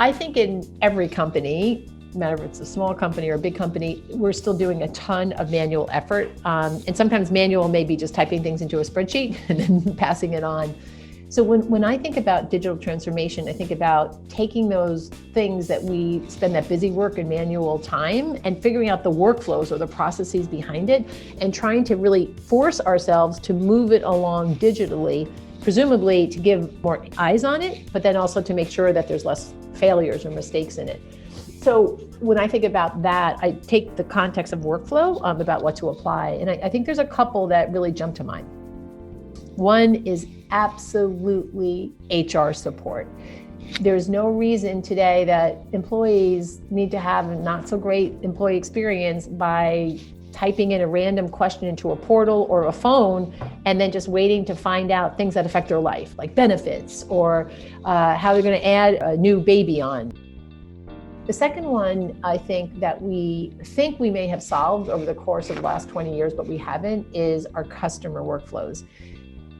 I think in every company, no matter if it's a small company or a big company, we're still doing a ton of manual effort. And sometimes manual may be just typing things into a spreadsheet and then passing it on. So when I think about digital transformation, I think about taking those things that we spend that busy work and manual time and figuring out the workflows or the processes behind it and trying to really force ourselves to move it along digitally, presumably to give more eyes on it, but then also to make sure that there's less failures or mistakes in it. So when I think about that, I take the context of workflow about what to apply. And I think there's a couple that really jump to mind. One is absolutely HR support. There's no reason today that employees need to have a not so great employee experience by typing in a random question into a portal or a phone and then just waiting to find out things that affect their life, like benefits or how they're going to add a new baby on. The second one, I think that we may have solved over the course of the last 20 years, but we haven't, is our customer workflows.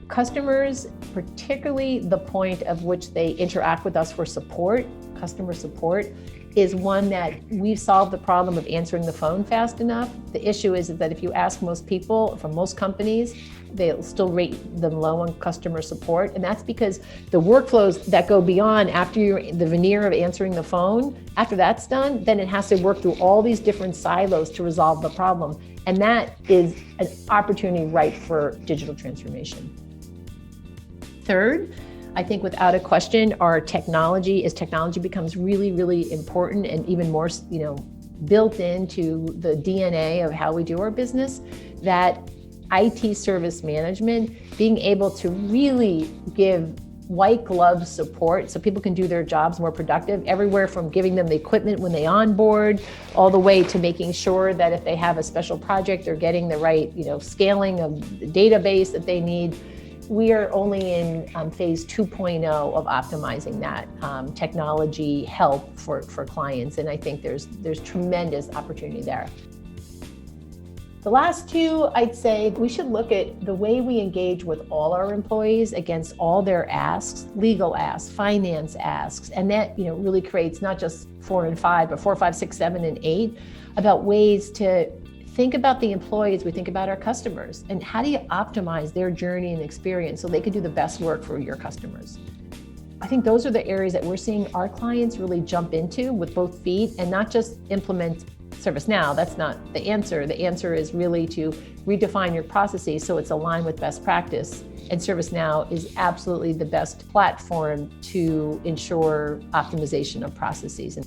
Customers, particularly the point of which they interact with us for support, customer support, is one that we've solved the problem of answering the phone fast enough. The issue is that if you ask most people from most companies, they'll still rate them low on customer support. And that's because the workflows that go beyond after the veneer of answering the phone, after that's done, then it has to work through all these different silos to resolve the problem. And that is an opportunity ripe for digital transformation. Third, I think without a question, our technology, as technology becomes really, really important and even more, built into the DNA of how we do our business, that IT service management, being able to really give white glove support so people can do their jobs more productive, everywhere from giving them the equipment when they onboard, all the way to making sure that if they have a special project, they're getting the right, scaling of the database that they need. We are only in phase 2.0 of optimizing that technology help for clients, and I think there's tremendous opportunity there. The last two, I'd say we should look at the way we engage with all our employees against all their asks, legal asks, finance asks, and that really creates not just 4 and 5, but 4, 5, 6, 7, and 8 about ways to think about the employees, we think about our customers, and how do you optimize their journey and experience so they can do the best work for your customers? I think those are the areas that we're seeing our clients really jump into with both feet and not just implement ServiceNow. That's not the answer. The answer is really to redefine your processes so it's aligned with best practice. And ServiceNow is absolutely the best platform to ensure optimization of processes.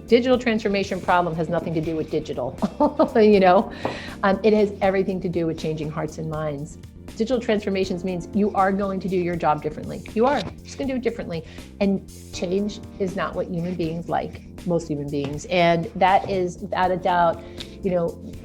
Digital transformation problem has nothing to do with digital, It has everything to do with changing hearts and minds. Digital transformations means you are going to do your job differently. You are just going to do it differently. And change is not what human beings like, most human beings. And that is, without a doubt,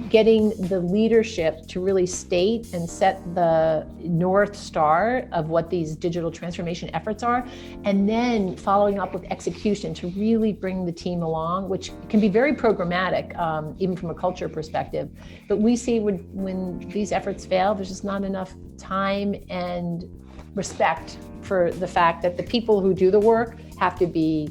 getting the leadership to really state and set the North Star of what these digital transformation efforts are, and then following up with execution to really bring the team along, which can be very programmatic, even from a culture perspective. But we see when these efforts fail, there's just not enough time and respect for the fact that the people who do the work have to be,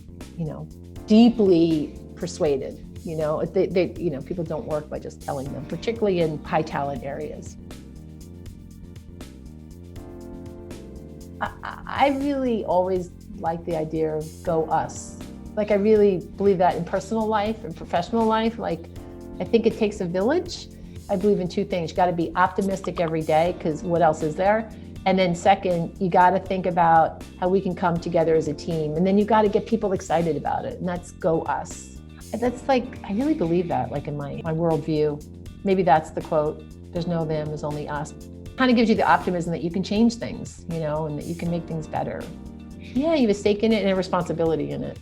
deeply persuaded. People don't work by just telling them, particularly in high talent areas. I really always like the idea of go us. I really believe that in personal life and professional life. I think it takes a village. I believe in two things. You got to be optimistic every day, because what else is there? And then second, you got to think about how we can come together as a team. And then you got to get people excited about it. And that's go us. That's I really believe that, in my worldview. Maybe that's the quote. There's no them, there's only us. Kind of gives you the optimism that you can change things, and that you can make things better. Yeah, you have a stake in it and a responsibility in it,